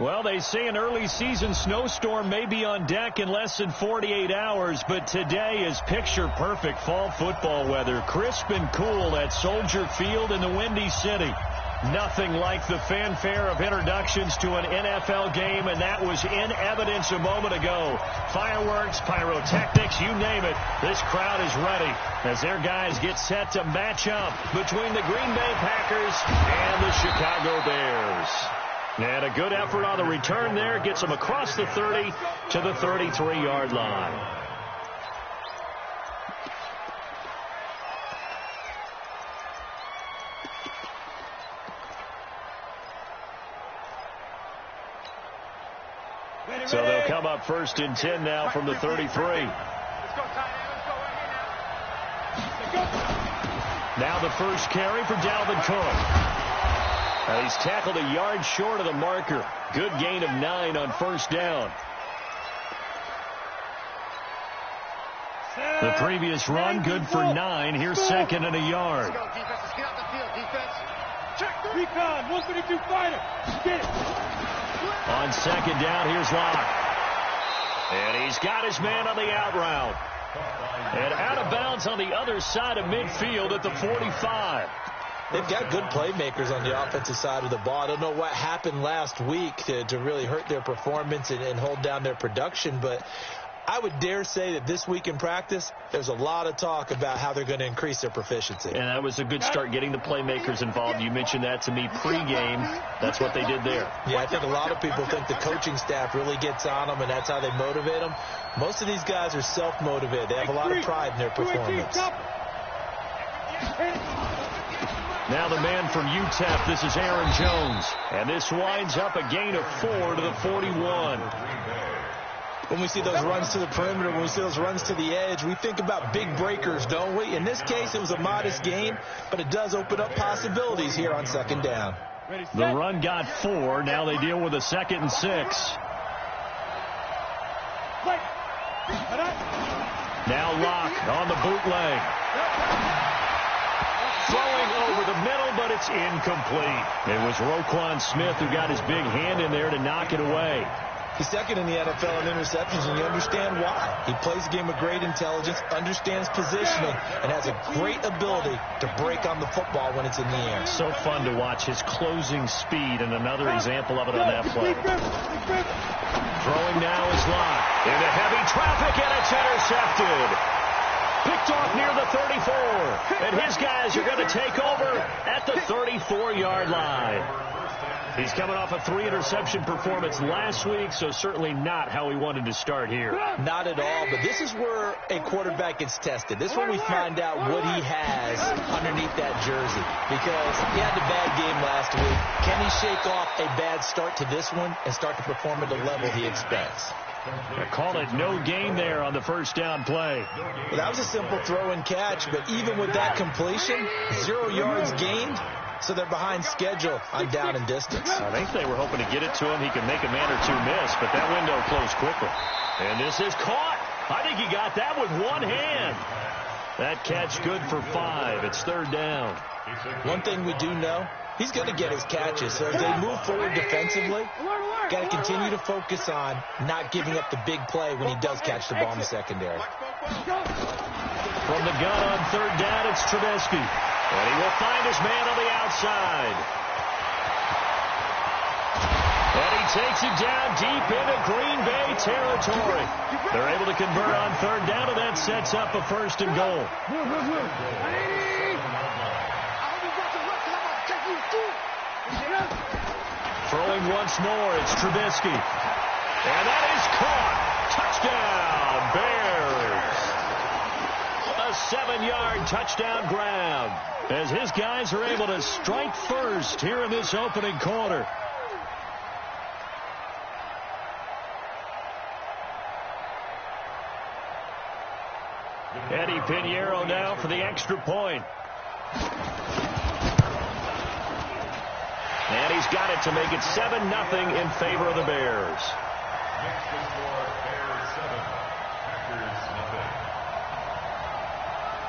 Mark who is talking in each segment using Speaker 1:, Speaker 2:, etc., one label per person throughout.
Speaker 1: Well, they say an early season snowstorm may be on deck in less than 48 hours, but today is picture-perfect fall football weather. Crisp and cool at Soldier Field in the Windy City. Nothing like the fanfare of introductions to an NFL game, and that was in evidence a moment ago. Fireworks, pyrotechnics, you name it. This crowd is ready as their guys get set to match up between the Green Bay Packers and the Chicago Bears. And a good effort on the return there gets them across the 30 to the 33-yard line. So they'll come up 1st and 10 now from the 33. Now the first carry for Dalvin Cook. He's tackled a yard short of the marker. Good gain of 9 on 1st down. The previous run, good for 9. Here's 2nd and a yard.
Speaker 2: Recon, 152 fighter. Get it.
Speaker 1: On 2nd down, here's Locke. And he's got his man on the out route. And out of bounds on the other side of midfield at the 45.
Speaker 3: They've got good playmakers on the offensive side of the ball. I don't know what happened last week to really hurt their performance and hold down their production, but I would dare say that this week in practice, there's a lot of talk about how they're going to increase their proficiency.
Speaker 1: And that was a good start getting the playmakers involved. You mentioned that to me pregame. That's what they did there.
Speaker 3: Yeah, I think a lot of people think the coaching staff really gets on them, and that's how they motivate them. Most of these guys are self-motivated. They have a lot of pride in their performance.
Speaker 1: Now the man from UTEP, this is Aaron Jones. And this winds up a gain of 4 to the 41.
Speaker 3: When we see those runs to the perimeter, when we see those runs to the edge, we think about big breakers, don't we? In this case, it was a modest gain, but it does open up possibilities here on 2nd down.
Speaker 1: The run got 4. Now they deal with a 2nd and 6. Now Locke on the bootleg. Throwing over the middle, but it's incomplete. It was Roquan Smith who got his big hand in there to knock it away.
Speaker 3: He's 2nd in the NFL in interceptions, and you understand why. He plays the game with great intelligence, understands positioning, and has a great ability to break on the football when it's in the air.
Speaker 1: So fun to watch his closing speed, and another example of it on that play. Throwing now is Locke. Into heavy traffic, and it's intercepted. Picked off near the 34. And his guys are going to take over at the 34-yard line. He's coming off a 3-interception performance last week, so certainly not how he wanted to start here.
Speaker 3: Not at all, but this is where a quarterback gets tested. This is where we find out what he has underneath that jersey, because he had a bad game last week. Can he shake off a bad start to this one and start to perform at the level he expects?
Speaker 1: They call it no gain there on the 1st down play.
Speaker 3: Well, that was a simple throw and catch, but even with that completion, 0 yards gained. So they're behind schedule on down and distance.
Speaker 1: I think they were hoping to get it to him. He could make a man or two miss, but that window closed quickly. And this is caught. I think he got that with one hand. That catch good for 5. It's 3rd down.
Speaker 3: One thing we do know, he's going to get his catches. So as they move forward defensively, got to continue to focus on not giving up the big play when he does catch the ball in the secondary.
Speaker 1: From the gun on 3rd down, it's Trubisky. And he will find his man on the outside. And he takes it down deep into Green Bay territory. They're able to convert on 3rd down, and that sets up a 1st and goal. Throwing once more, it's Trubisky. And that is caught. Touchdown, Bears. A 7-yard touchdown grab, as his guys are able to strike first here in this opening quarter. Eddie Pinheiro now for the extra point. And he's got it to make it 7-0 in favor of the Bears.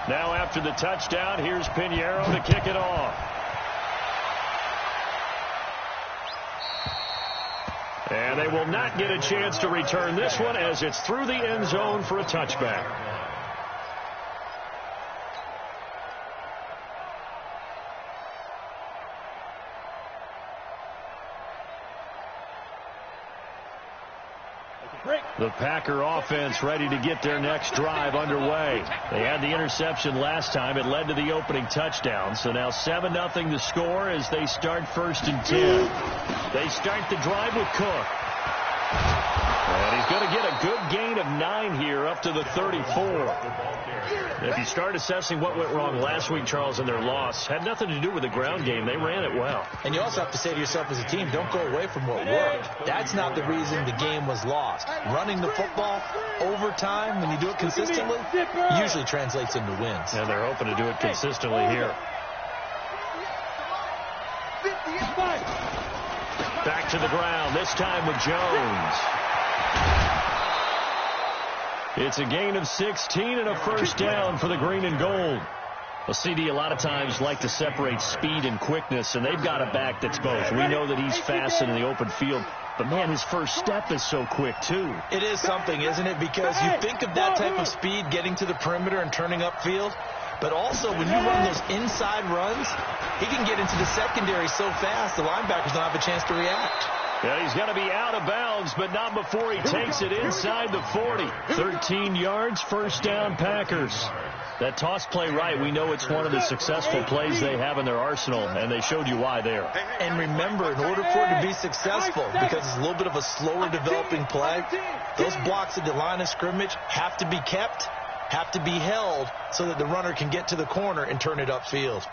Speaker 1: Now after the touchdown, here's Pinheiro to kick it off. And they will not get a chance to return this one as it's through the end zone for a touchback. The Packer offense ready to get their next drive underway. They had the interception last time. It led to the opening touchdown. So now 7-0 to score as they start 1st and 10. They start the drive with Cook. And he's going to get a good gain of 9 here up to the 34. If you start assessing what went wrong last week, Charles, in their loss, had nothing to do with the ground game. They ran it well.
Speaker 3: And you also have to say to yourself as a team, don't go away from what worked. That's not the reason the game was lost. Running the football over time, when you do it consistently, usually translates into wins.
Speaker 1: And they're hoping to do it consistently here. Back to the ground, this time with Jones. It's a gain of 16 and a 1st down for the green and gold. Well, CD a lot of times like to separate speed and quickness, and they've got a back that's both. We know that he's fast in the open field, but, man, his first step is so quick, too.
Speaker 3: It is something, isn't it? Because you think of that type of speed getting to the perimeter and turning upfield, but also when you run those inside runs, he can get into the secondary so fast the linebackers don't have a chance to react.
Speaker 1: Yeah, he's got to be out of bounds, but not before he takes it inside the 40. 13 yards, 1st down Packers. That toss play right, we know it's one of the successful plays they have in their arsenal, and they showed you why there.
Speaker 3: And remember, in order for it to be successful, because it's a little bit of a slower developing play, those blocks at the line of scrimmage have to be kept, have to be held, so that the runner can get to the corner and turn it upfield.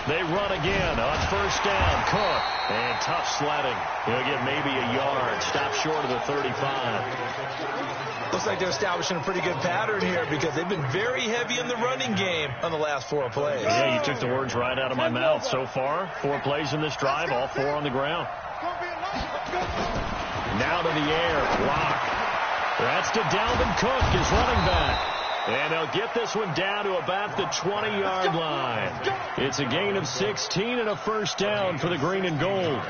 Speaker 1: They run again on 1st down. Cook. And tough sledding. He'll get maybe a yard. Stop short of the 35.
Speaker 3: Looks like they're establishing a pretty good pattern here because they've been very heavy in the running game on the last 4 plays.
Speaker 1: Yeah, you took the words right out of my mouth. So far, 4 plays in this drive, all 4 on the ground. Now to the air. Block. That's to Dalvin Cook, his running back. And they'll get this one down to about the 20-yard line. It's a gain of 16 and a 1st down for the green and gold.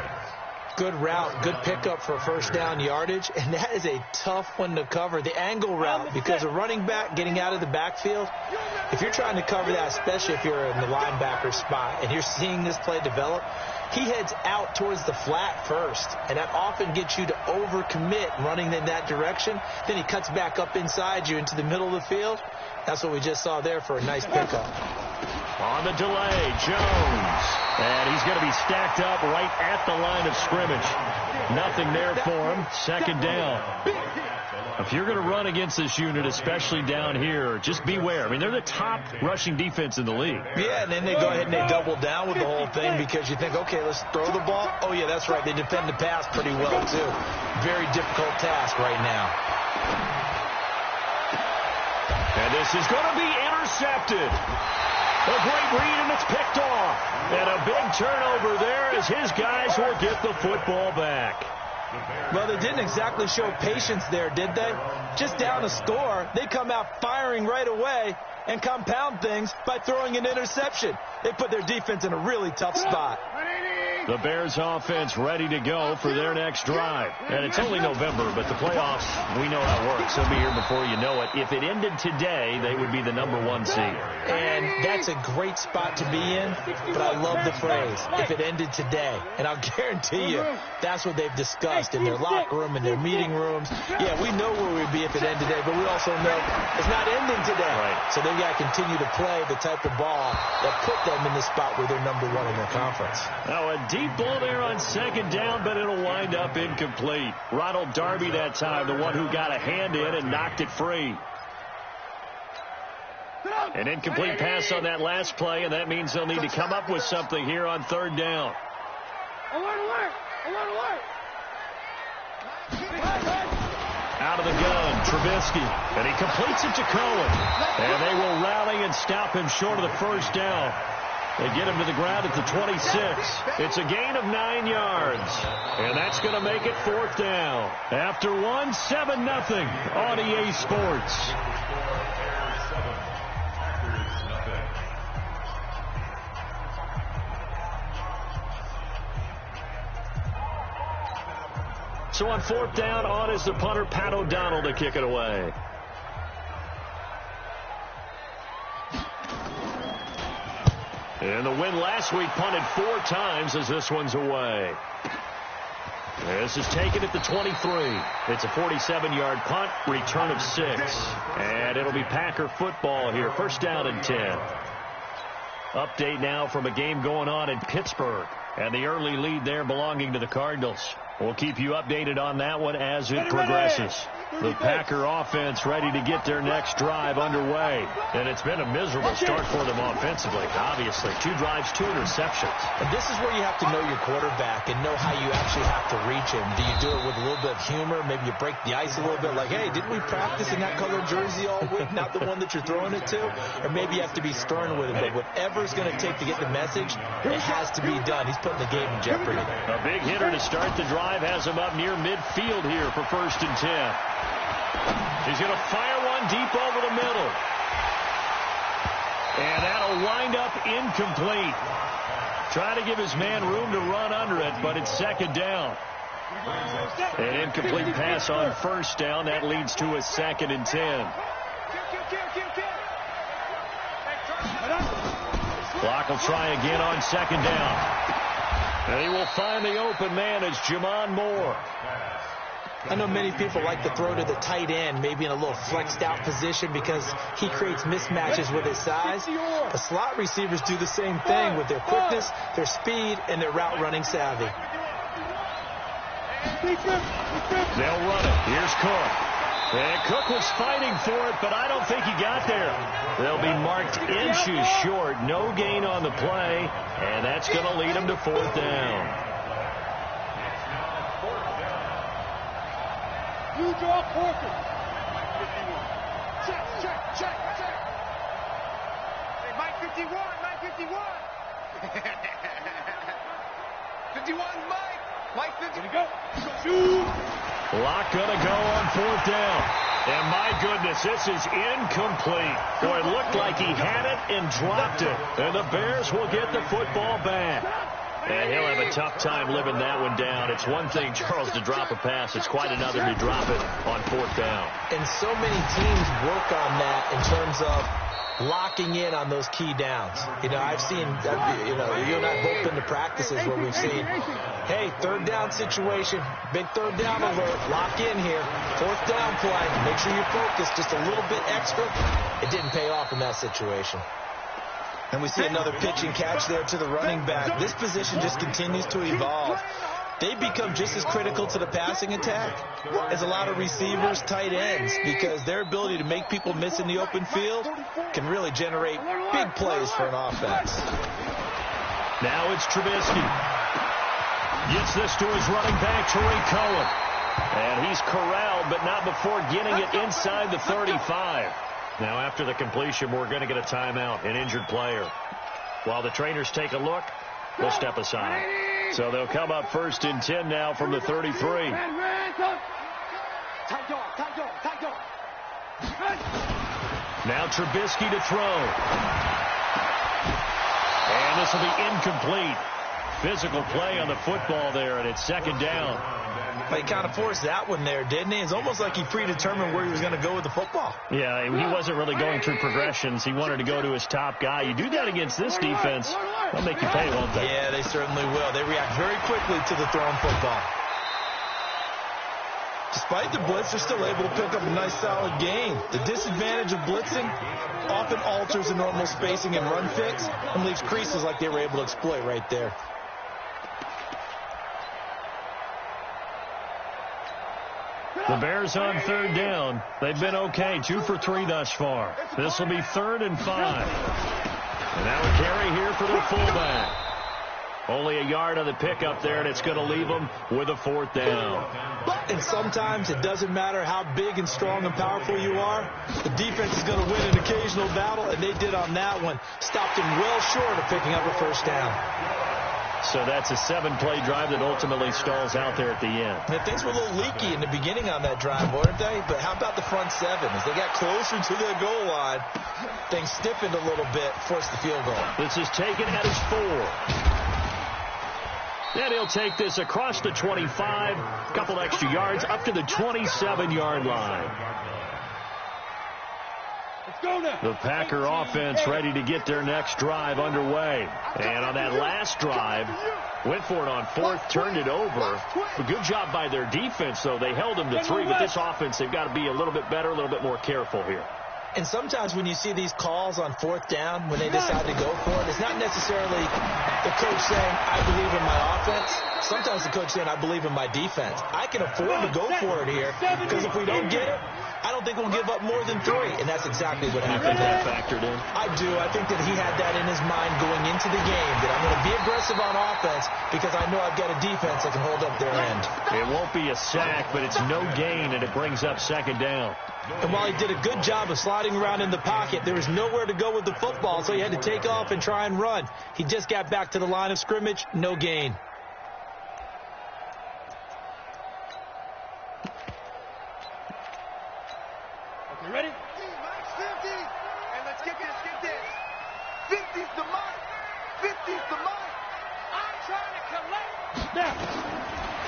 Speaker 3: Good route, good pickup for 1st down yardage, and that is a tough one to cover, the angle route, because a running back getting out of the backfield, if you're trying to cover that, especially if you're in the linebacker spot and you're seeing this play develop, he heads out towards the flat first, and that often gets you to overcommit running in that direction. Then he cuts back up inside you into the middle of the field. That's what we just saw there for a nice pickup.
Speaker 1: On the delay, Jones. And he's going to be stacked up right at the line of scrimmage. Nothing there for him. 2nd down. If you're going to run against this unit, especially down here, just beware. I mean, they're the top rushing defense in the league.
Speaker 3: Yeah, and then they go ahead and they double down with the whole thing because you think, okay, let's throw the ball. Oh, yeah, that's right. They defend the pass pretty well, too. Very difficult task right now.
Speaker 1: And this is going to be intercepted. A great read, and it's picked off. And a big turnover there as his guys will get the football back.
Speaker 3: Well, they didn't exactly show patience there, did they? Just down a score, they come out firing right away and compound things by throwing an interception. They put their defense in a really tough spot.
Speaker 1: The Bears offense ready to go for their next drive. And it's only November, but the playoffs, we know how it works. They'll be here before you know it. If it ended today, they would be the #1 seed.
Speaker 3: And that's a great spot to be in, but I love the phrase, if it ended today. And I'll guarantee you, that's what they've discussed in their locker room, in their meeting rooms. Yeah, we know where we'd be if it ended today, but we also know it's not ending today.
Speaker 1: Right.
Speaker 3: So they've got to continue to play the type of ball that put them in the spot where they're #1 in their conference.
Speaker 1: Now a deep ball there on 2nd down, but it'll wind up incomplete. Ronald Darby that time, the one who got a hand in and knocked it free. An incomplete pass on that last play, and that means they'll need to come up with something here on 3rd down.
Speaker 2: Alert!
Speaker 1: Out of the gun, Trubisky, and he completes it to Cohen. And they will rally and stop him short of the 1st down. They get him to the ground at the 26. It's a gain of 9 yards. And that's going to make it 4th down. After 7-0 on EA Sports. So on 4th down, on is the punter, Pat O'Donnell, to kick it away. And the win last week punted 4 times as this one's away. This is taken at the 23. It's a 47-yard punt, return of 6. And it'll be Packer football here. 1st down and 10. Update now from a game going on in Pittsburgh. And the early lead there belonging to the Cardinals. We'll keep you updated on that one as it progresses. The Packer offense ready to get their next drive underway. And it's been a miserable start for them offensively, obviously. 2 drives, 2 interceptions.
Speaker 3: And this is where you have to know your quarterback and know how you actually have to reach him. Do you do it with a little bit of humor? Maybe you break the ice a little bit, like, hey, didn't we practice in that colored jersey all week, not the one that you're throwing it to? Or maybe you have to be stern with him. But whatever it's going to take to get the message, it has to be done. He's putting the game in jeopardy.
Speaker 1: A big hitter to start the drive has him up near midfield here for 1st and 10. He's going to fire one deep over the middle. And that'll wind up incomplete. Trying to give his man room to run under it, but it's 2nd down. An incomplete pass on 1st down. That leads to a 2nd and 10. Clock will try again on 2nd down. And he will find the open man as Jamon Moore.
Speaker 3: I know many people like to throw to the tight end, maybe in a little flexed out position because he creates mismatches with his size. The slot receivers do the same thing with their quickness, their speed, and their route running savvy.
Speaker 1: They'll run it. Here's Cook. And Cook was fighting for it, but I don't think he got there. They'll be marked inches short. No gain on the play, and that's going to lead them to 4th down.
Speaker 2: You draw Corker. Check. Hey, Mike 51, Mike 51. 51's Mike. Mike 51. Go. Shoot.
Speaker 1: Clock going to go on 4th down. And my goodness, this is incomplete. Boy, it looked like he had it and dropped it. And the Bears will get the football back. And he'll have a tough time living that one down. It's one thing, Charles, to drop a pass. It's quite another to drop it on 4th down.
Speaker 3: And so many teams work on that in terms of locking in on those key downs. You know, I've seen, you and I both been to practices where we've seen, hey, 3rd down situation, big 3rd down alert, lock in here, 4th down play, make sure you focus just a little bit extra. It didn't pay off in that situation. And we see another pitch and catch there to the running back. This position just continues to evolve. They become just as critical to the passing attack as a lot of receivers, tight ends, because their ability to make people miss in the open field can really generate big plays for an offense.
Speaker 1: Now it's Trubisky. Gets this to his running back, Tariq Cohen. And he's corralled, but not before getting it inside the 35. Now, after the completion, we're going to get a timeout, an injured player. While the trainers take a look, we'll step aside. So they'll come up 1st and 10 now from the 33. Now Trubisky to throw. And this will be incomplete. Physical play on the football there, and it's 2nd down.
Speaker 3: He kind of forced that one there, didn't he? It's almost like he predetermined where he was going to go with the football.
Speaker 1: Yeah, he wasn't really going through progressions. He wanted to go to his top guy. You do that against this defense, they'll make you pay, won't they?
Speaker 3: Yeah, they certainly will. They react very quickly to the thrown football. Despite the blitz, they're still able to pick up a nice, solid gain. The disadvantage of blitzing often alters the normal spacing and run fix and leaves creases like they were able to exploit right there.
Speaker 1: The Bears on 3rd down. They've been okay, 2 for 3 thus far. This will be 3rd and 5. And now a carry here for their fullback. Only a yard on the pickup there, and it's going to leave them with a 4th down.
Speaker 3: And sometimes it doesn't matter how big and strong and powerful you are. The defense is going to win an occasional battle, and they did on that one. Stopped them well short of picking up a 1st down.
Speaker 1: So that's a 7-play drive that ultimately stalls out there at the end.
Speaker 3: And things were a little leaky in the beginning on that drive, weren't they? But how about the front 7? As they got closer to the goal line, things stiffened a little bit, forced the field goal.
Speaker 1: This is taken at his 4. And he'll take this across the 25, a couple extra yards, up to the 27-yard line. The Packer offense ready to get their next drive underway. And on that last drive, went for it on fourth, turned it over. A good job by their defense, though. They held them to 3, but this offense, they've got to be a little bit better, a little bit more careful here.
Speaker 3: And sometimes when you see these calls on fourth down, when they decide to go for it, it's not necessarily the coach saying, I believe in my offense. Sometimes the coach saying, I believe in my defense. I can afford to go for it here, because if we don't get it, I don't think we'll give up more than 3. And that's exactly what happened there.
Speaker 1: Factored in?
Speaker 3: I do. I think that he had that in his mind going into the game, that I'm going to be aggressive on offense because I know I've got a defense that can hold up their end.
Speaker 1: It won't be a sack, but it's no gain, and it brings up second down.
Speaker 3: And while he did a good job of sliding around in the pocket, there was nowhere to go with the football, so he had to take off and try and run. He just got back to the line of scrimmage, no gain.
Speaker 2: Okay, ready? 50. And let's get this. 50's the mark. 50's the mark. I'm trying to collect.
Speaker 1: Now.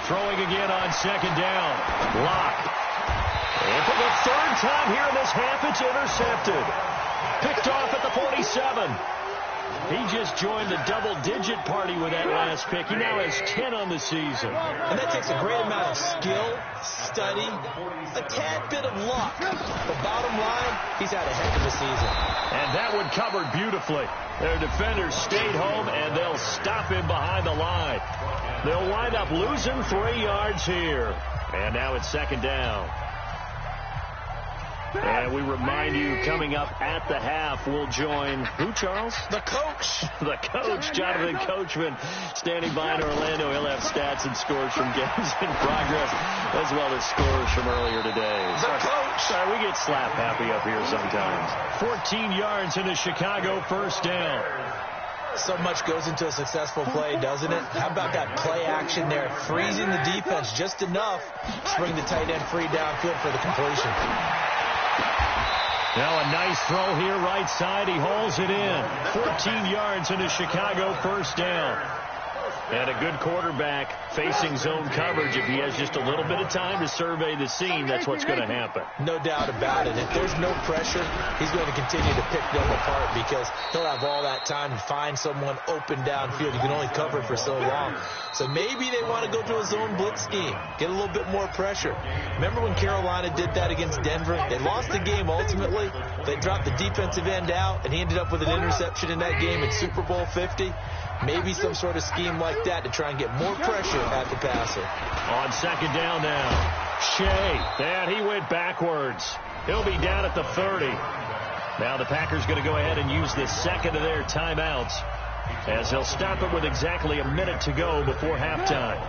Speaker 1: Throwing again on second down. Lock. And for the third time here in this half, it's intercepted. Picked off at the 47. He just joined the double-digit party with that last pick. He now has 10 on the season.
Speaker 3: And that takes a great amount of skill, study, a tad bit of luck. But bottom line, he's had a heck of a season.
Speaker 1: And that one covered beautifully. Their defenders stayed home, and they'll stop him behind the line. They'll wind up losing 3 yards here. And now it's second down. And we remind you, coming up at the half, we'll join who, Charles?
Speaker 3: The coach.
Speaker 1: The coach, Jonathan Coachman, standing by in Orlando. He'll have stats and scores from games in progress, as well as scores from earlier today.
Speaker 3: The coach.
Speaker 1: Sorry, we get slap happy up here sometimes. 14 yards in a Chicago first down.
Speaker 3: So much goes into a successful play, doesn't it? How about that play action there? Freezing the defense just enough to bring the tight end free downfield for the completion.
Speaker 1: Now a nice throw here, right side. He hauls it in. 14 yards in a Chicago first down. And a good quarterback facing zone coverage. If he has just a little bit of time to survey the scene, that's what's going to happen.
Speaker 3: No doubt about it. If there's no pressure, he's going to continue to pick them apart because he'll have all that time to find someone open downfield. You can only cover for so long. So maybe they want to go to a zone blitz scheme, get a little bit more pressure. Remember when Carolina did that against Denver? They lost the game ultimately. They dropped the defensive end out, and he ended up with an interception in that game in Super Bowl 50. Maybe some sort of scheme like that to try and get more pressure at the passer.
Speaker 1: On second down now, Shea. And he went backwards. He'll be down at the 30. Now the Packers going to go ahead and use the second of their timeouts as they'll stop it with exactly a minute to go before halftime.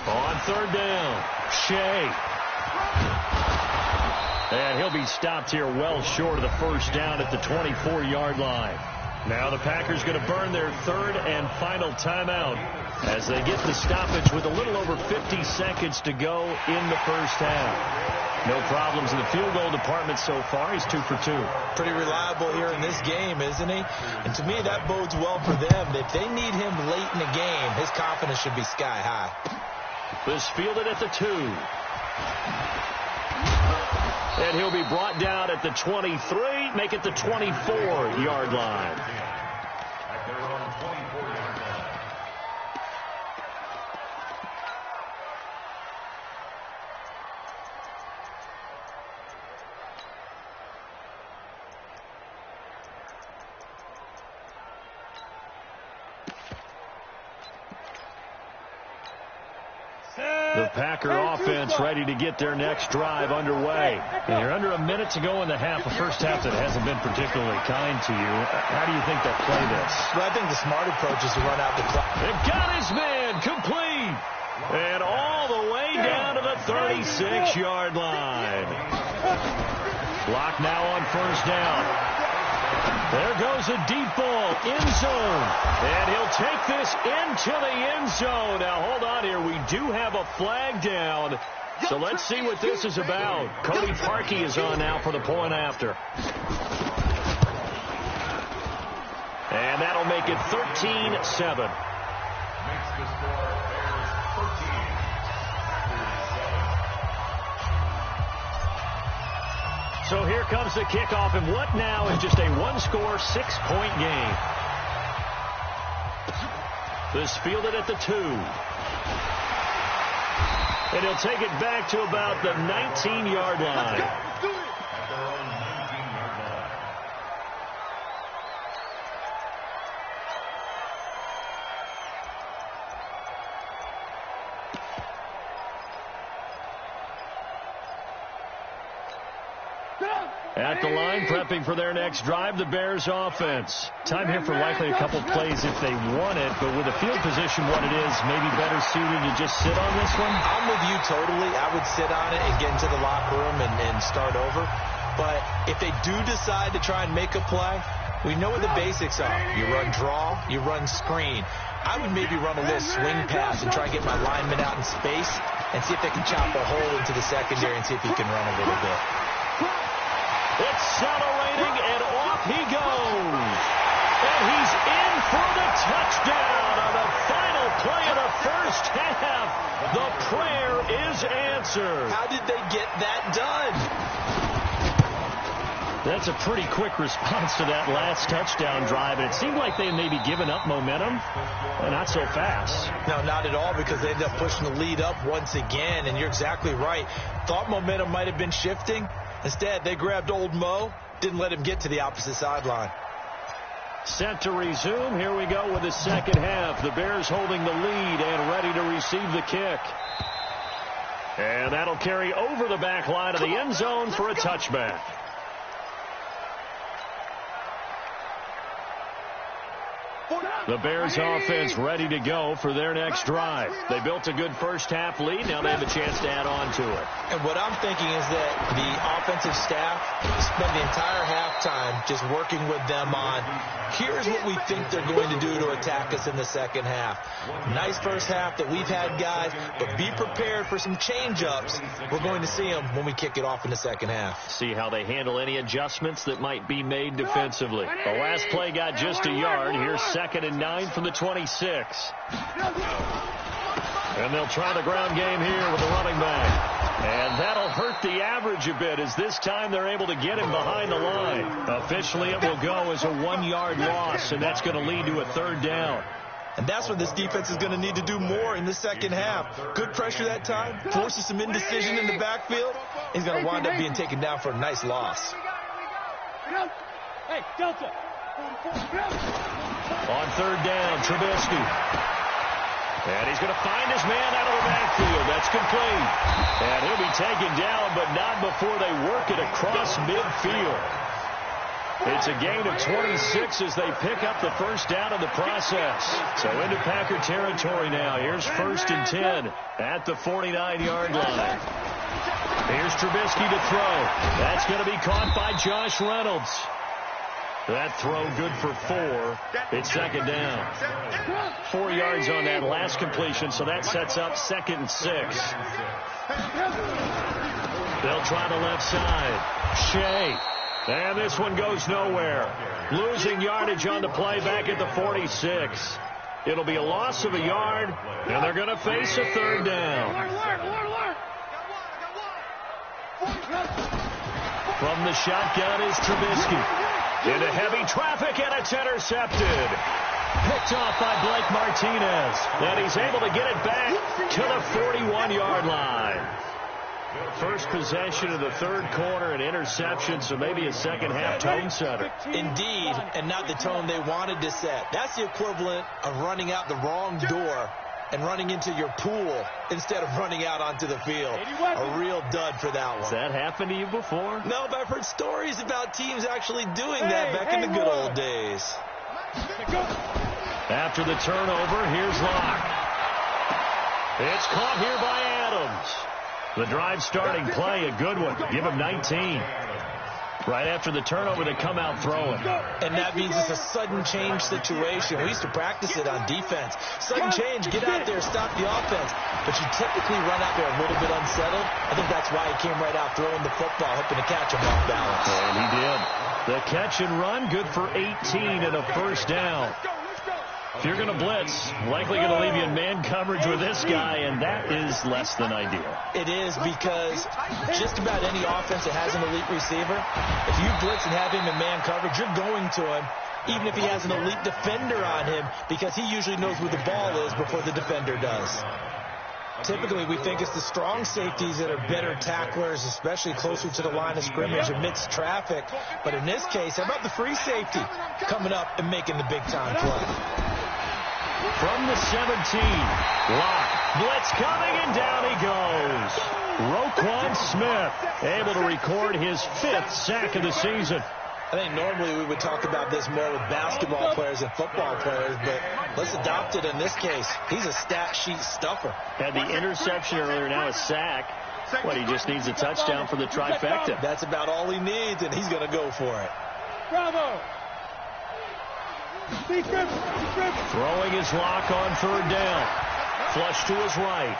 Speaker 1: On third down, Shea. And he'll be stopped here well short of the first down at the 24-yard line. Now the Packers going to burn their third and final timeout as they get the stoppage with a little over 50 seconds to go in the first half. No problems in the field goal department so far. He's 2 for 2.
Speaker 3: Pretty reliable here in this game, isn't he? And to me, that bodes well for them. If they need him late in the game, his confidence should be sky high.
Speaker 1: This fielded at the 2. And he'll be brought down at the 23, make it the 24-yard line. The Packer offense ready to get their next drive underway. And you're under a minute to go in the half, a first half that hasn't been particularly kind to you. How do you think they'll play this?
Speaker 3: Well, I think the smart approach is to run out the clock.
Speaker 1: They've got his man complete. And all the way down to the 36-yard line. Clock now on first down. There goes a deep ball, end zone. And he'll take this into the end zone. Now, hold on here. We do have a flag down. So let's see what this is about. Cody Parkey is on now for the point after. And that'll make it 13-7. So here comes the kickoff, and what now is just a one-score, 6-point game. This fielded at the 2. And he'll take it back to about the 19-yard line. At the line, prepping for their next drive, the Bears offense. Time here for likely a couple plays if they want it, but with the field position what it is, maybe better suited to just sit on this one?
Speaker 3: I'm with you totally. I would sit on it and get into the locker room and start over. But if they do decide to try and make a play, we know what the basics are. You run draw, you run screen. I would maybe run a little swing pass and try and get my lineman out in space and see if they can chop a hole into the secondary and see if he can run a little bit.
Speaker 1: Accelerating, and off he goes. And he's in for the touchdown on the final play of the first half. The prayer is answered.
Speaker 3: How did they get that done?
Speaker 1: That's a pretty quick response to that last touchdown drive. And it seemed like they had maybe given up momentum. Well, not so fast.
Speaker 3: No, not at all, because they ended up pushing the lead up once again. And you're exactly right. Thought momentum might have been shifting. Instead, they grabbed old Mo, didn't let him get to the opposite sideline.
Speaker 1: Set to resume. Here we go with the second half. The Bears holding the lead and ready to receive the kick. And that'll carry over the back line of the end zone for a touchback. The Bears offense ready to go for their next drive. They built a good first half lead. Now they have a chance to add on to it.
Speaker 3: And what I'm thinking is that the offensive staff spend the entire halftime just working with them on, here's what we think they're going to do to attack us in the second half. Nice first half that we've had, guys, but be prepared for some change-ups. We're going to see them when we kick it off in the second half.
Speaker 1: See how they handle any adjustments that might be made defensively. The last play got just a yard. Here's 2nd and 9 from the 26. And they'll try the ground game here with the running back. And that'll hurt the average a bit, as this time they're able to get him behind the line. Officially, it will go as a 1-yard loss, and that's going to lead to a 3rd down.
Speaker 3: And that's what this defense is going to need to do more in the second half. Good pressure that time, forces some indecision in the backfield. He's going to wind up being taken down for a nice loss.
Speaker 2: Hey, Delta.
Speaker 1: On 3rd down, Trubisky. And he's going to find his man out of the backfield. That's complete. And he'll be taken down, but not before they work it across midfield. It's a gain of 26 as they pick up the first down in the process. So into Packer territory now. Here's 1st and 10 at the 49-yard line. Here's Trubisky to throw. That's going to be caught by Josh Reynolds. That throw good for 4. It's 2nd down. 4 yards on that last completion, so that sets up 2nd and 6. They'll try the left side. Shea. And this one goes nowhere. Losing yardage on the play back at the 46. It'll be a loss of a yard, and they're going to face a 3rd down. From the shotgun is Trubisky. Into heavy traffic, and it's intercepted. Picked off by Blake Martinez. And he's able to get it back to the 41-yard line. First possession of the 3rd quarter, an interception, so maybe a second half tone setter.
Speaker 3: Indeed, and not the tone they wanted to set. That's the equivalent of running out the wrong door and running into your pool instead of running out onto the field. A real dud for that one.
Speaker 1: Has that happened to you before?
Speaker 3: No, but I've heard stories about teams actually doing that back in the good old days.
Speaker 1: After the turnover, here's Locke. It's caught here by Adams. The drive starting play, a good one. Give him 19. Right after the turnover, they come out throwing.
Speaker 3: And that means it's a sudden change situation. We used to practice it on defense. Sudden change, get out there, stop the offense. But you typically run out there a little bit unsettled. I think that's why he came right out throwing the football, hoping to catch him off balance.
Speaker 1: And he did. The catch and run, good for 18 and a first down. If you're going to blitz, likely going to leave you in man coverage with this guy, and that is less than ideal.
Speaker 3: It is, because just about any offense that has an elite receiver, if you blitz and have him in man coverage, you're going to him, even if he has an elite defender on him, because he usually knows where the ball is before the defender does. Typically, we think it's the strong safeties that are better tacklers, especially closer to the line of scrimmage amidst traffic. But in this case, how about the free safety coming up and making the big-time play?
Speaker 1: From the 17, Locke, blitz coming, and down he goes. Roquan Smith able to record his 5th sack of the season.
Speaker 3: I think normally we would talk about this more with basketball players and football players, but let's adopt it in this case. He's a stat sheet stuffer.
Speaker 1: Had the interception earlier, now a sack. What, he just needs a touchdown for the trifecta.
Speaker 3: That's about all he needs, and he's going to go for it.
Speaker 2: Bravo!
Speaker 1: Throwing his Lock on 3rd down. Flush to his right.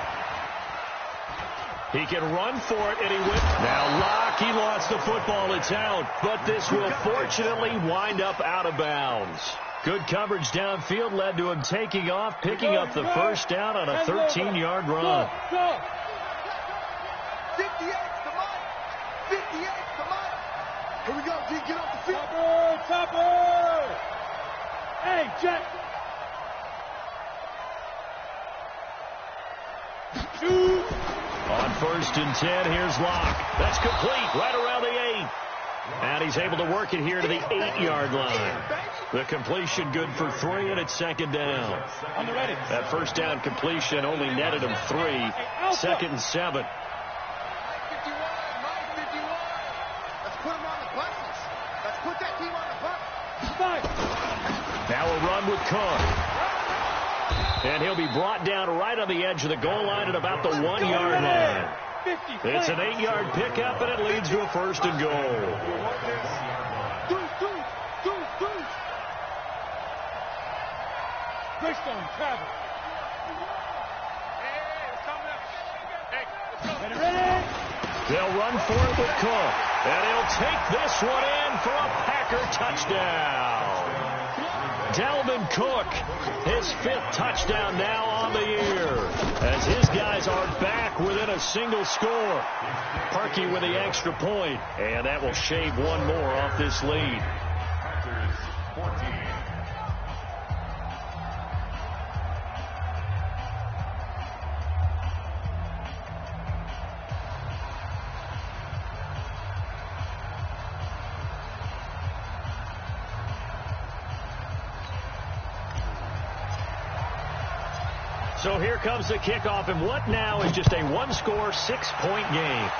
Speaker 1: He can run for it, and he went. Now Locke, he lost the football. It's out, but this will fortunately wind up out of bounds. Good coverage downfield led to him taking off, picking up the first down on a 13-yard run.
Speaker 2: 58's the mark. 58's the mark. Here we go, D. Get off the field. Topper! Hey, Jet. Shoot.
Speaker 1: On 1st and 10, here's Locke. That's complete, right around the 8. And he's able to work it here to the 8-yard line. The completion good for 3, and it's 2nd down.
Speaker 2: On the ready.
Speaker 1: That first down completion only netted him 3. 2nd and 7.
Speaker 2: Mike 51. Let's put him on the buses. Let's put that team on the bus.
Speaker 1: Now a run with Cook. And he'll be brought down right on the edge of the goal line at about the 1-yard line. It's an 8-yard pickup, and it leads to a 1st and goal.
Speaker 2: Greystone, travel.
Speaker 1: They'll run for it with Cook. And he'll take this one in for a Packer touchdown. Dalvin Cook, his 5th touchdown now on the year, as his guys are back within a single score. Parkey with the extra point, and that will shave one more off this lead. So here comes the kickoff, and what now is just a 1-score, 6-point game.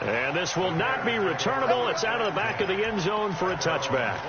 Speaker 1: And this will not be returnable. It's out of the back of the end zone for a touchback.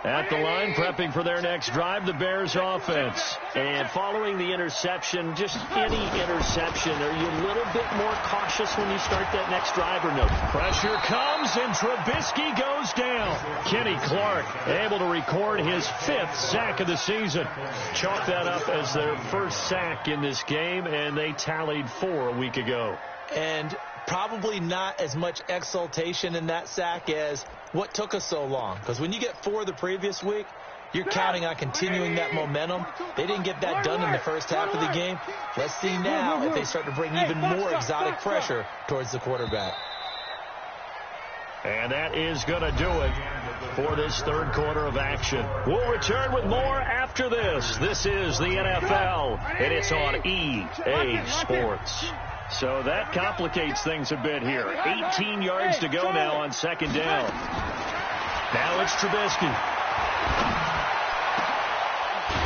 Speaker 1: At the line, prepping for their next drive, the Bears offense. And following the interception, just any interception, are you a little bit more cautious when you start that next drive or no? Pressure comes, and Trubisky goes down. Kenny Clark able to record his 5th sack of the season. Chalk that up as their first sack in this game, and they tallied 4 a week ago.
Speaker 3: And probably not as much exultation in that sack as what took us so long. Because when you get 4 the previous week, you're counting on continuing that momentum. They didn't get that done in the first half of the game. Let's see now if they start to bring even more exotic pressure towards the quarterback.
Speaker 1: And that is going to do it for this 3rd quarter of action. We'll return with more after this. This is the NFL, and it's on EA Sports. So that complicates things a bit here. 18 yards to go now on 2nd down. Now it's Trubisky.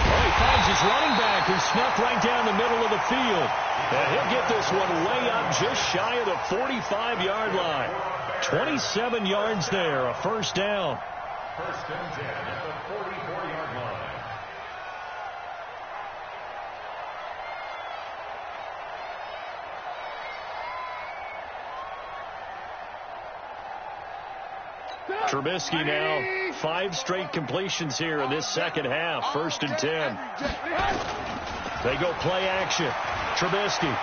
Speaker 1: Oh, he finds his running back, who's snuffed right down the middle of the field. And he'll get this one way up just shy of the 45-yard line. 27 yards there, a 1st down.
Speaker 4: 1st and 10 at the 44-yard line.
Speaker 1: Trubisky now 5 straight completions here in this second half. 1st and 10. They go play action. Trubisky.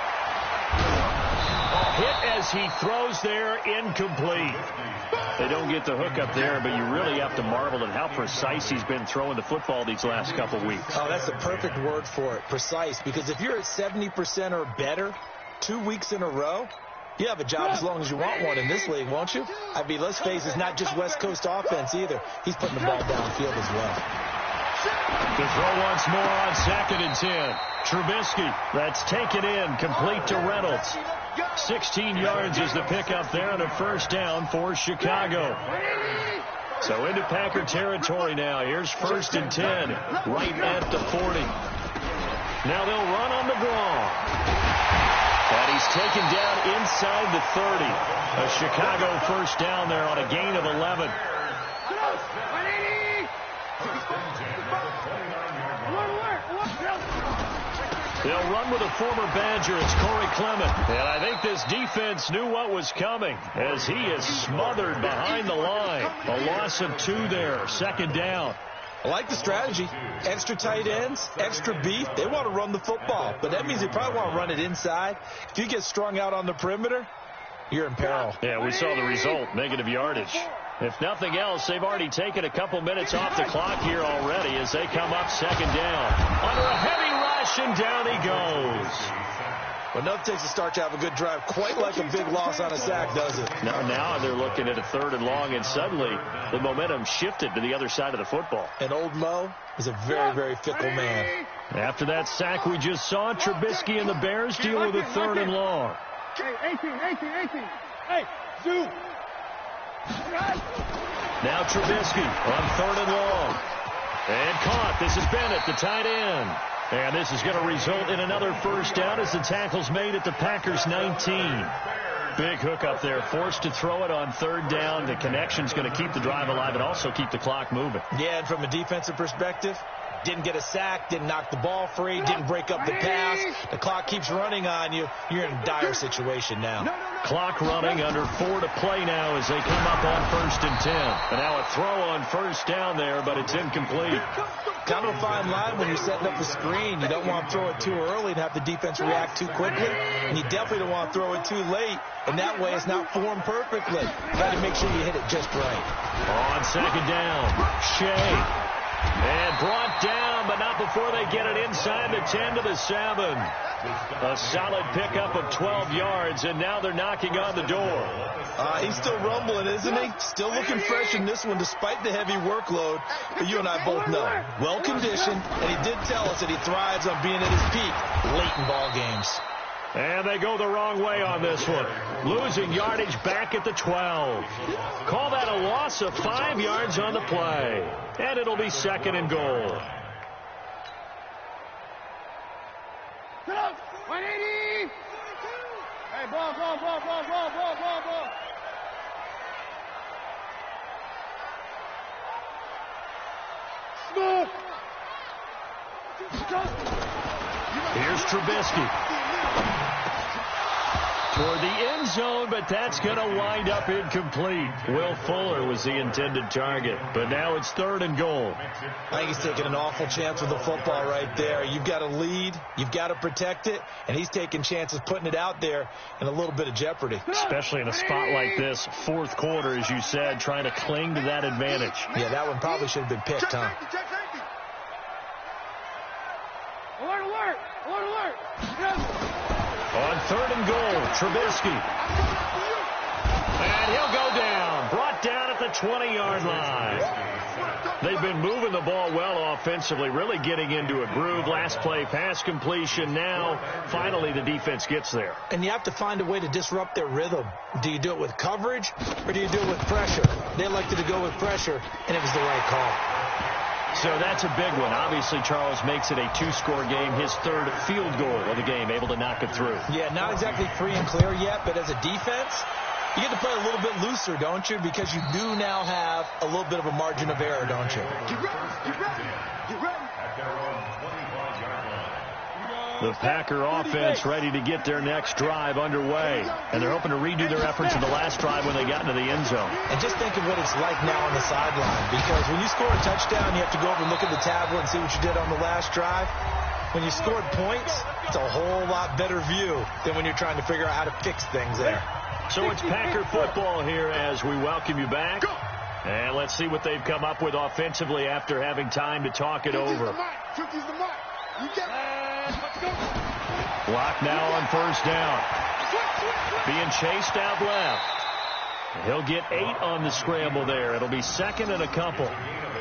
Speaker 1: Hit as he throws there, incomplete. They don't get the hook up there, but you really have to marvel at how precise he's been throwing the football these last couple weeks.
Speaker 3: Oh, that's the perfect word for it, precise, because if you're at 70% or better 2 weeks in a row, you have a job as long as you want one in this league, won't you? I mean, let's face it, it's not just West Coast offense either. He's putting the ball downfield as well.
Speaker 1: To throw once more on 2nd and 10. Trubisky, that's taken in, complete to Reynolds. 16 yards is the pickup there and a 1st down for Chicago. So into Packer territory now. Here's 1st and 10, right at the 40. Now they'll run on the draw. And he's taken down inside the 30. A Chicago 1st down there on a gain of 11. They'll run with a former Badger. It's Corey Clement. And I think this defense knew what was coming as he is smothered behind the line. A loss of 2 there. 2nd down.
Speaker 3: I like the strategy. Extra tight ends, extra beef. They want to run the football, but that means they probably want to run it inside. If you get strung out on the perimeter, you're in peril.
Speaker 1: Yeah, we saw the result, negative yardage. If nothing else, they've already taken a couple minutes off the clock here already as they come up 2nd down. Under a heavy rush, and down he goes.
Speaker 3: But enough takes to start to have a good drive, quite like a big loss on a sack, does it?
Speaker 1: Now they're looking at a 3rd and long, and suddenly the momentum shifted to the other side of the football.
Speaker 3: And old Mo is a very, very fickle man.
Speaker 1: After that sack we just saw, Trubisky and the Bears deal with a 3rd and long.
Speaker 2: Hey, 18. Hey, Zoo.
Speaker 1: Now Trubisky on 3rd and long. And caught. This is Bennett, the tight end. And this is going to result in another 1st down as the tackle's made at the Packers 19. Big hook up there. Forced to throw it on 3rd down. The connection's going to keep the drive alive and also keep the clock moving.
Speaker 3: Yeah, and from a defensive perspective, didn't get a sack, didn't knock the ball free, didn't break up the pass. The clock keeps running on you. You're in a dire situation now.
Speaker 1: Clock running, under 4 to play now as they come up on 1st and 10. And now a throw on 1st down there, but it's incomplete.
Speaker 3: Kind of a fine line when you're setting up the screen. You don't want to throw it too early and have the defense react too quickly. And you definitely don't want to throw it too late. And that way it's not formed perfectly. You got to make sure you hit it just right.
Speaker 1: On 2nd down, Shea. And brought down, but not before they get it inside the 10 to the 7. A solid pickup of 12 yards, and now they're knocking on the door.
Speaker 3: He's still rumbling, isn't he? Still looking fresh in this one despite the heavy workload. But you and I both know, well-conditioned, and he did tell us that he thrives on being at his peak late in ball games.
Speaker 1: And they go the wrong way on this one. Losing yardage back at the 12. Call that a loss of 5 yards on the play. And it'll be 2nd and goal.
Speaker 2: 180. Hey, ball. Smooth.
Speaker 1: Here's Trubisky. Toward the end zone, but that's going to wind up incomplete. Will Fuller was the intended target, but now it's 3rd and goal.
Speaker 3: I think he's taking an awful chance with the football right there. You've got to lead, you've got to protect it, and he's taking chances putting it out there in a little bit of jeopardy.
Speaker 1: Especially in a spot like this, 4th quarter, as you said, trying to cling to that advantage.
Speaker 3: Yeah, that one probably should have been picked, huh?
Speaker 2: Alert.
Speaker 1: On 3rd and goal, Trubisky. And he'll go down. Brought down at the 20-yard line. They've been moving the ball well offensively, really getting into a groove. Last play, pass completion. Now, finally, the defense gets there.
Speaker 3: And you have to find a way to disrupt their rhythm. Do you do it with coverage, or do you do it with pressure? They elected to go with pressure, and it was the right call.
Speaker 1: So that's a big one. Obviously, Charles makes it a 2-score game. His 3rd field goal of the game, able to knock it through.
Speaker 3: Yeah, not exactly free and clear yet, but as a defense, you get to play a little bit looser, don't you? Because you do now have a little bit of a margin of error, don't you?
Speaker 2: Get ready.
Speaker 1: The Packer offense ready to get their next drive underway. And they're hoping to redo their efforts in the last drive when they got into the end zone.
Speaker 3: And just think of what it's like now on the sideline. Because when you score a touchdown, you have to go over and look at the tablet and see what you did on the last drive. When you scored points, it's a whole lot better view than when you're trying to figure out how to fix things there.
Speaker 1: So it's Packer football here as we welcome you back. And let's see what they've come up with offensively after having time to talk it over. Block now on first down. Being chased out left. He'll get 8 on the scramble there. It'll be second and a couple.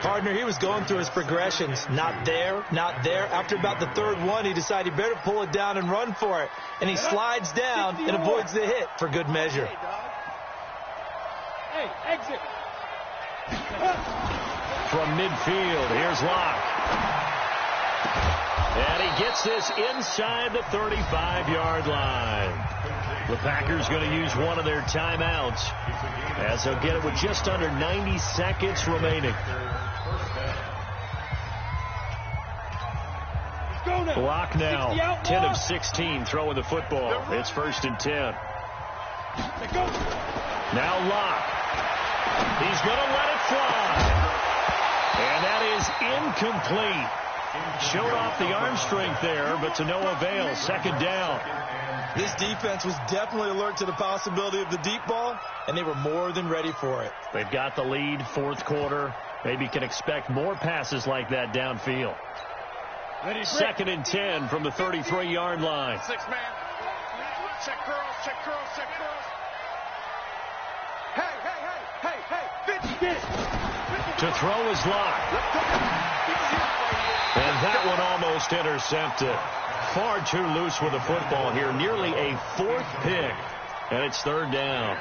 Speaker 3: Partner, he was going through his progressions. Not there, not there. After about the third one, he decided he better pull it down and run for it. And he slides down and avoids the hit for good measure.
Speaker 2: Hey, exit.
Speaker 1: From midfield, here's Locke. And he gets this inside the 35-yard line. The Packers going to use one of their timeouts as they'll get it with just under 90 seconds remaining. Locke now, 10 of 16 throwing the football. It's first and 10. Now Locke. He's going to let it fly. And that is incomplete. Showed off the arm strength there, but to no avail. Second down.
Speaker 3: This defense was definitely alert to the possibility of the deep ball, and they were more than ready for it.
Speaker 1: They've got the lead, fourth quarter. Maybe can expect more passes like that downfield. Second and 10 from the 33-yard line.
Speaker 2: 6 man. Check curls, check curls, check curls. Hey, 50.
Speaker 1: To throw is Locke. And that one almost intercepted. Far too loose with the football here. Nearly a 4th pick. And it's third down.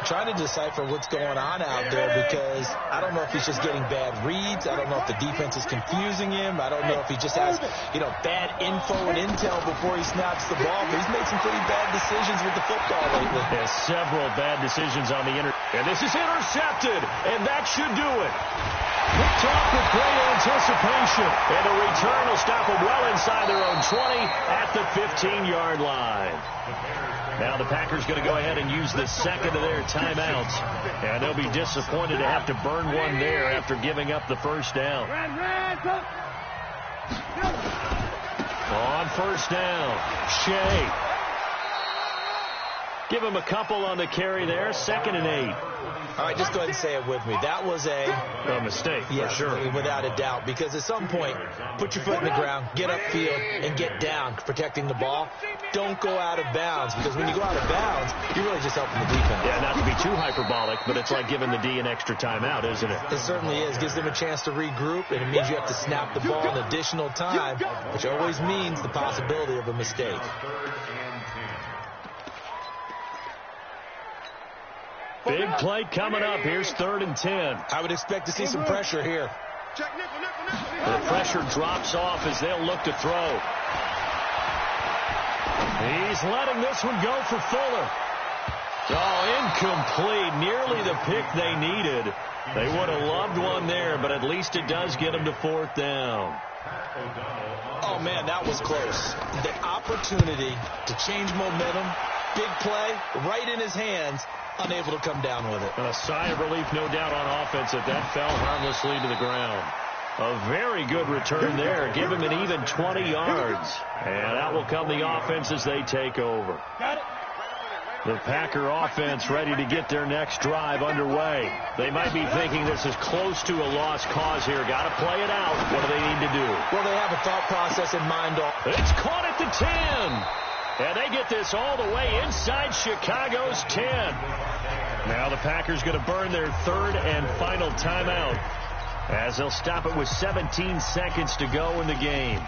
Speaker 3: Trying to decipher what's going on out there because I don't know if he's just getting bad reads. I don't know if the defense is confusing him. I don't know if he just has, bad info and intel before he snaps the ball. But he's made some pretty bad decisions with the football lately.
Speaker 1: There's several bad decisions on the And this is intercepted, and that should do it. Picked off with great anticipation. And the return will stop them well inside their own 20 at the 15-yard line. Now the Packers going to go ahead and use the second of their timeouts. And they'll be disappointed to have to burn one there after giving up the first down. On first down, Shea. Give him a couple on the carry there. Second and 8.
Speaker 3: All right, just go ahead and say it with me. That was a
Speaker 1: mistake,
Speaker 3: yes,
Speaker 1: for sure.
Speaker 3: Without a doubt. Because at some point, put your foot in the ground, get upfield, and get down, protecting the ball. Don't go out of bounds, because when you go out of bounds, you're really just helping the defense.
Speaker 1: Yeah, not to be too hyperbolic, but it's like giving the D an extra timeout, isn't it?
Speaker 3: It certainly is. Gives them a chance to regroup, and it means you have to snap the ball in additional time, which always means the possibility of a mistake.
Speaker 1: Big play coming up. Here's third and 10.
Speaker 3: I would expect to see some pressure here.
Speaker 1: The pressure drops off as they'll look to throw. He's letting this one go for Fuller. Oh, incomplete. Nearly the pick they needed. They would have loved one there, but at least it does get them to fourth down.
Speaker 3: Oh, man, that was close. The opportunity to change momentum, big play, right in his hands, unable to come down with it.
Speaker 1: A sigh of relief, no doubt, on offense that that fell harmlessly to the ground. A very good return there. Give him an even 20 yards. And that will come the offense as they take over. The Packer offense ready to get their next drive underway. They might be thinking this is close to a lost cause here. Got to play it out. What do they need to do?
Speaker 3: Well, they have a thought process in mind.
Speaker 1: It's caught at the 10. And they get this all the way inside Chicago's 10. Now the Packers going to burn their third and final timeout as they'll stop it with 17 seconds to go in the game.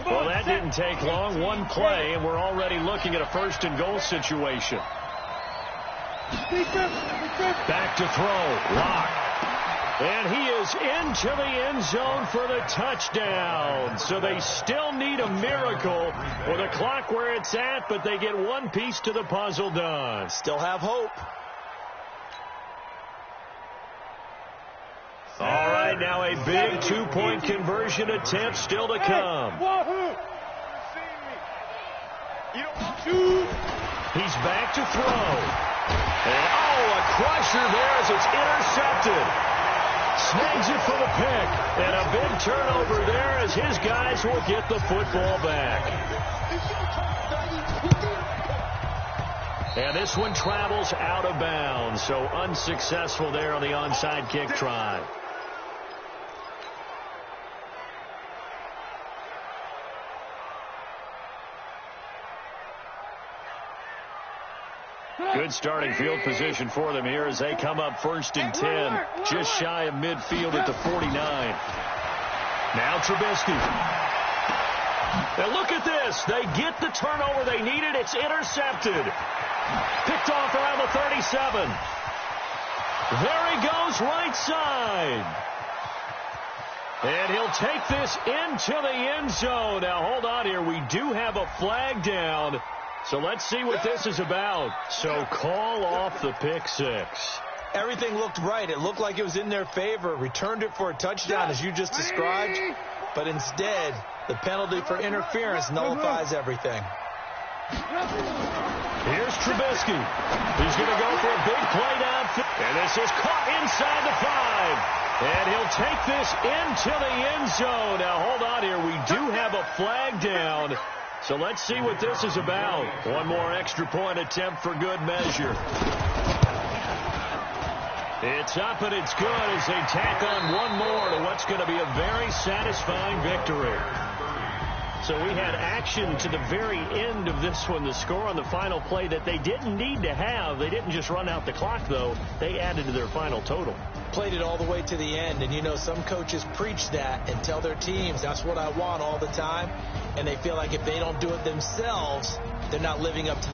Speaker 1: Well, that didn't take long. One play, and we're already looking at a first and goal situation. Back to throw. Locke. And he is into the end zone for the touchdown. So they still need a miracle with the clock where it's at, but they get one piece to the puzzle done.
Speaker 3: Still have hope.
Speaker 1: All right, now a big two-point conversion attempt still to come. He's back to throw. And, a crusher there as it's intercepted. Snags it for the pick. And a big turnover there as his guys will get the football back. And this one travels out of bounds, so unsuccessful there on the onside kick try. Good starting field position for them here as they come up 1st and 10, just shy of midfield at the 49. Now Trubisky. And look at this. They get the turnover they needed. It's intercepted. Picked off around the 37. There he goes, right side. And he'll take this into the end zone. Now, hold on here. We do have a flag down. So let's see what this is about. So call off the pick six.
Speaker 3: Everything looked right. It looked like it was in their favor. Returned it for a touchdown, as you just described. But instead, the penalty for interference nullifies everything.
Speaker 1: Here's Trubisky. He's going to go for a big play downfield. And this is caught inside the 5. And he'll take this into the end zone. Now, hold on here. We do have a flag down. So let's see what this is about. One more extra point attempt for good measure. It's up and it's good as they tack on one more to what's going to be a very satisfying victory. So we had action to the very end of this one, the score on the final play that they didn't need to have. They didn't just run out the clock, though. They added to their final total.
Speaker 3: Played it all the way to the end, and you know some coaches preach that and tell their teams, that's what I want all the time, and they feel like if they don't do it themselves, they're not living up to